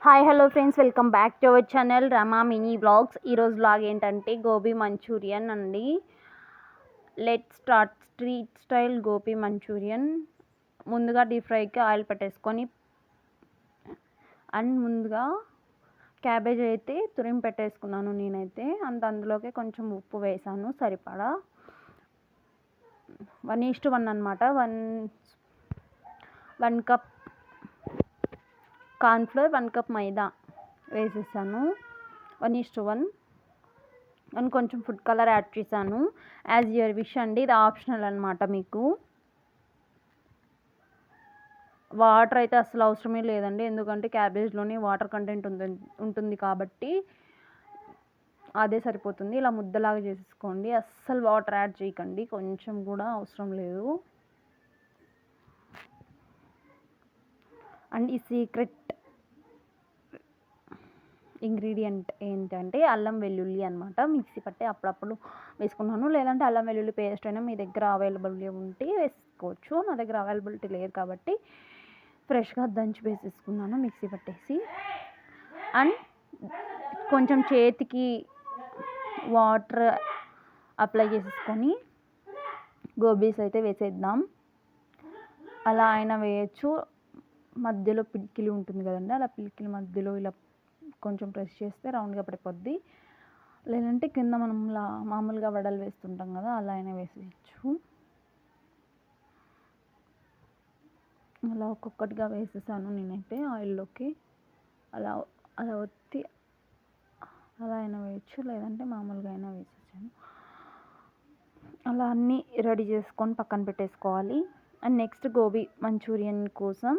Hi hello friends, welcome back to our channel Rama mini vlogs. ఈరోజు vlog ఏంటంటే gobi Manchurian అండి. Let start street style gobi Manchurian. ముందుగా deep ఫ్రైకి oil పెట్టేసుకొని ముందుగా క్యాబేజ్ అయితే తురిమి పెట్టేసుకున్నాను నేనైతే. అందులోకి కొంచెం ఉప్పు వేసాను సరిపడా. 1:1 అనమాట. 1 కప్ కార్న్ఫ్లోర్, 1 కప్ మైదా వేసేసాను. 1:1 అండ్ కొంచెం ఫుడ్ కలర్ యాడ్ చేశాను. యాజ్ యువర్ విష్ అండి, ఇది ఆప్షనల్ అనమాట. మీకు వాటర్ అయితే అసలు అవసరమే లేదండి, ఎందుకంటే క్యాబేజ్లోని వాటర్ కంటెంట్ ఉంటుంది కాబట్టి అదే సరిపోతుంది. ఇలా ముద్దలాగా చేసేసుకోండి, అస్సలు వాటర్ యాడ్ చేయకండి, కొంచెం కూడా అవసరం లేదు. అండ్ ఈ సీక్రెట్ ఇంగ్రీడియంట్ ఏంటంటే అల్లం వెల్లుల్లి అనమాట. మిక్సీ పట్టి అప్పుడప్పుడు వేసుకున్నాను, లేదంటే అల్లం వెల్లుల్లి పేస్ట్ అయినా మీ దగ్గర అవైలబిలిటీ ఉంటే వేసుకోవచ్చు. నా దగ్గర అవైలబిలిటీ లేదు కాబట్టి ఫ్రెష్గా దంచి వేసేసుకున్నాను మిక్సీ పట్టేసి. అండ్ కొంచెం చేతికి వాటర్ అప్లై చేసేసుకొని గోబీస్ అయితే వేసేద్దాం. అలా అయినా వేయచ్చు, మధ్యలో పిడికిలి ఉంటుంది కదండి, అలా పిడికిలి మధ్యలో ఇలా కొంచెం ప్రెస్ చేస్తే రౌండ్గా పడిపోద్ది. లేదంటే కింద మనం మామూలుగా వడలు వేస్తుంటాం కదా, అలా అయినా వేసేయచ్చు. అలా ఒక్కొక్కటిగా వేసేసాను నేనైతే ఆయిల్లోకి. అలా అలా ఒత్తి అలా అయినా వేయచ్చు, లేదంటే మామూలుగా అయినా వేసేసాను. అలా అన్నీ రెడీ చేసుకొని పక్కన పెట్టేసుకోవాలి. అండ్ నెక్స్ట్ గోబీ మంచూరియన్ కోసం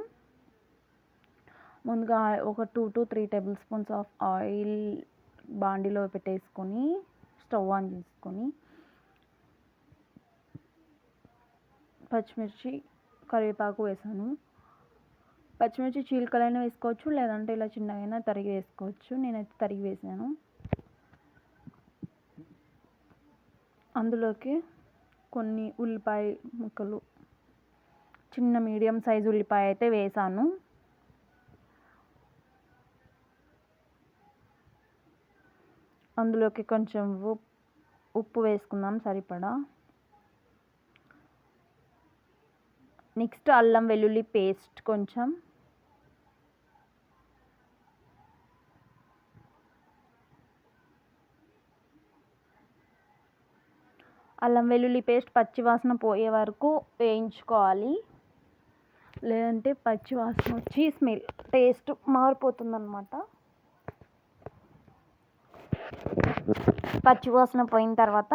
ముందుగా ఒక 2 to 3 table spoons of oil బాండీలో పెట్టేసుకొని స్టవ్ ఆన్ చేసుకొని పచ్చిమిర్చి, కరివేపాకు వేసాను. పచ్చిమిర్చి చీలికలైనా వేసుకోవచ్చు, లేదంటే ఇలా చిన్నగైనా తరిగి వేసుకోవచ్చు. నేనైతే తరిగి వేసాను. అందులోకి కొన్ని ఉల్లిపాయ ముక్కలు, చిన్న మీడియం సైజు ఉల్లిపాయ అయితే వేసాను. అందులోకి కొంచెం ఉప్పు వేసుకుందాం సరిపడా. నెక్స్ట్ అల్లం వెల్లుల్లి పేస్ట్ కొంచెం, అల్లం వెల్లుల్లి పేస్ట్ పచ్చివాసన పోయే వరకు వేయించుకోవాలి, లేదంటే పచ్చివాసన వచ్చి స్మెల్ టేస్ట్ మారిపోతుందన్నమాట. పచ్చివాసన పోయిన తర్వాత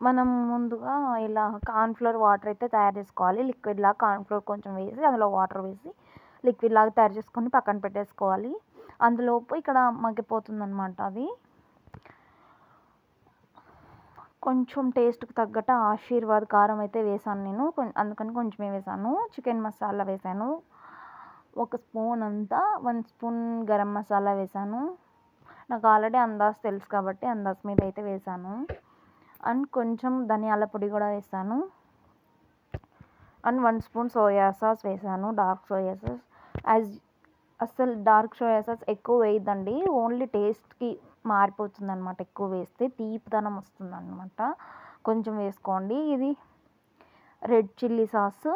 మనం ముందుగా ఇలా కార్న్ఫ్లోర్ వాటర్ అయితే తయారు చేసుకోవాలి. లిక్విడ్ లాగా కార్న్ఫ్లోర్ కొంచెం వేసి అందులో వాటర్ వేసి లిక్విడ్ లాగా తయారు చేసుకొని పక్కన పెట్టేసుకోవాలి. అందులోపు ఇక్కడ మగ్గిపోతుంది అనమాట. అది కొంచెం టేస్ట్కి తగ్గట్టు ఆశీర్వాద్ కారం అయితే వేసాను నేను, అందుకని కొంచెమే వేసాను. చికెన్ మసాలా వేసాను 1 స్పూన్ అంతా. 1 స్పూన్ గరం మసాలా వేసాను. నాకు ఆల్రెడీ అందాజు తెలుసు కాబట్టి అందాజు మీద అయితే వేసాను. అండ్ కొంచెం ధనియాల పొడి కూడా వేసాను. అండ్ 1 స్పూన్ సోయా సాస్ వేసాను, డార్క్ సోయా సాస్. అసలు డార్క్ సోయా సాస్ ఎక్కువ వేయద్దండి, ఓన్లీ టేస్ట్కి మారిపోతుంది అనమాట. ఎక్కువ వేస్తే తీపిదనం వస్తుంది అనమాట, కొంచెం వేసుకోండి. ఇది red chilli sauce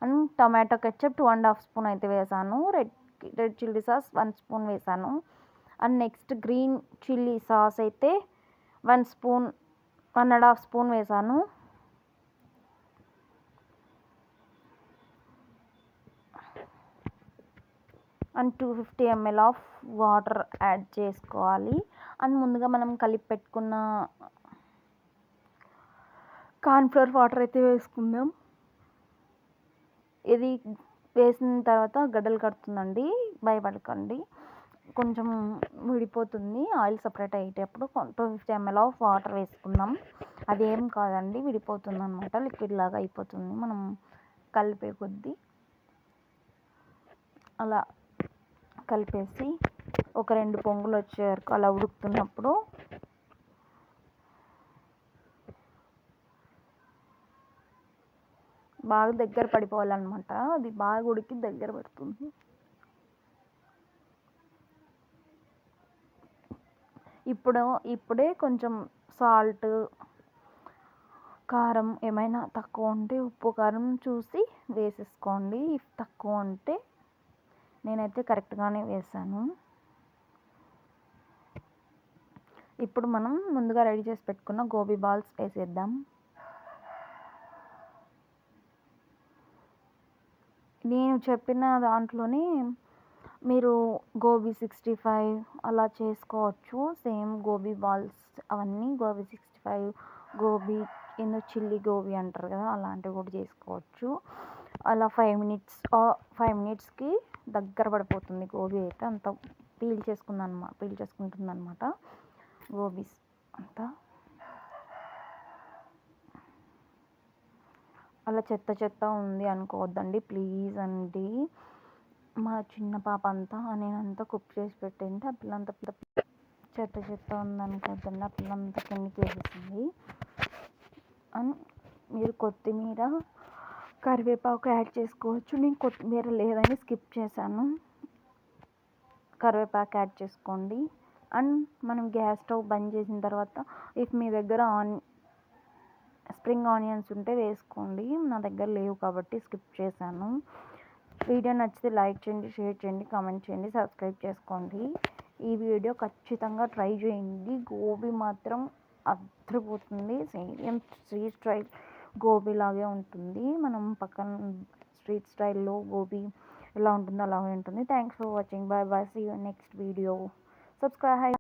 and tomato ketchup 2.5 spoon అయితే వేసాను. రెడ్ చిల్లీ సాస్ 1 స్పూన్ వేసాను. And next green chilli sauce అయితే 1 స్పూన్, 1.5 స్పూన్ వేసాను. And 250 ml of water add చేసుకోవాలి. అండ్ ముందుగా మనం కలిపి పెట్టుకున్న కార్న్ఫ్లోర్ వాటర్ అయితే వేసుకుందాం. ఇది వేసిన తర్వాత గడ్డలు కడుతుందండి, భయపడకండి, కొంచెం విడిపోతుంది. ఆయిల్ సపరేట్ అయ్యేటప్పుడు 250 ml ఆఫ్ వాటర్ వేసుకుందాం. అదేం కాదండి, విడిపోతుంది అనమాట, లిక్విడ్ లాగా అయిపోతుంది మనం కలిపే కొద్దీ. అలా కలిపేసి ఒక 2 పొంగులు వచ్చే వరకు అలా ఉడుకుతున్నప్పుడు బాగా దగ్గర పడిపోవాలన్నమాట. అది బాగా ఉడికి దగ్గర పడుతుంది. ఇప్పుడే కొంచెం సాల్ట్, కారం ఏమైనా తక్కువ ఉంటే ఉప్పు కారం చూసి వేసేసుకోండి. తక్కువ ఉంటే నేనైతే కరెక్ట్గానే వేసాను. ఇప్పుడు మనం ముందుగా రెడీ చేసి పెట్టుకున్న గోబీ బాల్స్ వేసేద్దాం. నేను చెప్పిన దాంట్లోనే మీరు గోబీ 65 అలా చేసుకోవచ్చు. సేమ్ గోబీ బాల్స్ అవన్నీ గోబీ 65, గోబీ చిల్లీ గోబీ అంటారు కదా, అలాంటివి కూడా చేసుకోవచ్చు. అలా 5 మినిట్స్కి దగ్గర పడిపోతుంది గోబీ అయితే. అంత పీల్ చేసుకుంటుంది అనమాట గోబీస్ అంతా. అలా చెత్త ఉంది అనుకోవద్దండి ప్లీజ్ అండి. మా చిన్న పాప అంతా నేనంతా కుక్ చేసి పెట్టింది, ఆ పిల్లంతా చెత్త ఉందనుకోవద్దండి. ఆ పిల్లంతా కిందకి వేసేసింది. అండ్ మీరు కొత్తిమీర, కరివేపాకు యాడ్ చేసుకోవచ్చు. నేను కొత్తిమీర లేదని స్కిప్ చేశాను. కరివేపాకు యాడ్ చేసుకోండి. అండ్ మనం గ్యాస్ స్టవ్ బంద్ చేసిన తర్వాత మీ దగ్గర స్ప్రింగ్ ఆనియన్స్ ఉంటే వేసుకోండి. నా దగ్గర లేవు కాబట్టి స్కిప్ చేశాను. వీడియో నచ్చితే లైక్ చేయండి, షేర్ చేయండి, కామెంట్ చేయండి, సబ్స్క్రైబ్ చేసుకోండి. ఈ వీడియో ఖచ్చితంగా ట్రై చేయండి. గోబీ మాత్రం అద్రిపోతుంది. సేమ్ స్ట్రీట్ స్టైల్ గోబీ లాగే ఉంటుంది. మనం పక్కన స్ట్రీట్ స్టైల్లో గోబీ ఎలా ఉంటుందో అలాగే ఉంటుంది. Thanks for watching. Bye bye. See you next video. Subscribe.